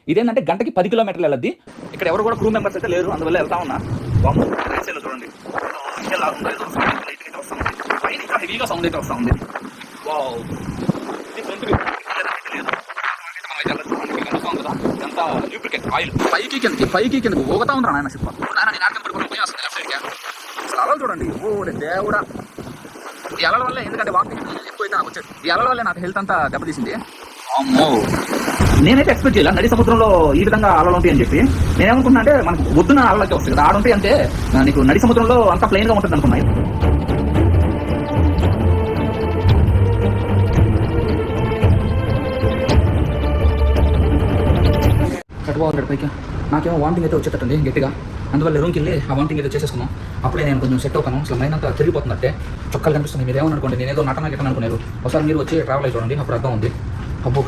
ఇదేంటంటే గంటకి 10 కిలోమీటర్లు వెళ్ళద్ది. ఇక్కడ ఎవరు కూడా క్రూ మెంబర్స్ అయితే లేరు, అందువల్ల వెళ్తా ఉన్నా. చూడండి హెవీగా సౌండ్ అయితే వస్తూ ఉంది. ఎంత లూబ్రికెంట్ ఆయిల్ పైకి కిందకి ఊగుతా ఉందా నాయన సిప్ప. నేను ఆడకం పడిపోయి వస్తుంది లెఫ్ట్ సైడ్కి. అసలు అలలు చూడండి, ఓ దేవుడా. ఈ అలల వల్లే, ఎందుకంటే వాకింగ్ ఎక్కువైతే నాకు వచ్చేది, ఈ అలల వల్లే నాకు హెల్త్ అంతా దెబ్బతీసింది. అమ్మో, నేనైతే ఎక్స్పెక్ట్ చేయాలి నడి సముద్రంలో ఈ విధంగా అలలు ఉంటాయి అని చెప్పి. నేనేమనుకున్నా అంటే మనకు ఒడ్డున అలలకి వస్తుంది కదా, ఆడుంటాయి అంటే నీకు నడి సముద్రంలో అంతా ప్లెయిన్ గా ఉంటుంది అనుకున్నాయి. కట్టుకోవాలి పైకి. నాకేమో వామిటింగ్ అయితే వచ్చేటట్టుంది గట్టిగా, అందువల్ల రూమ్కి వెళ్ళి ఆ వామిటింగ్ అయితే చేసేసుకున్నాం. అప్పుడే నేను కొంచెం సెట్ అవుతాను. అసలు మైండ్ అంతా తిరిగిపోతుందంటే చొక్కాలు కనిపిస్తుంది. మీరు ఏమనుకోండి, నేనేదో నటన గిట్టను అనుకున్నారు. ఒకసారి మీరు వచ్చి ట్రావెల్ అయి చూడండి, అప్పుడు అర్థం ఉంది. అబ్బో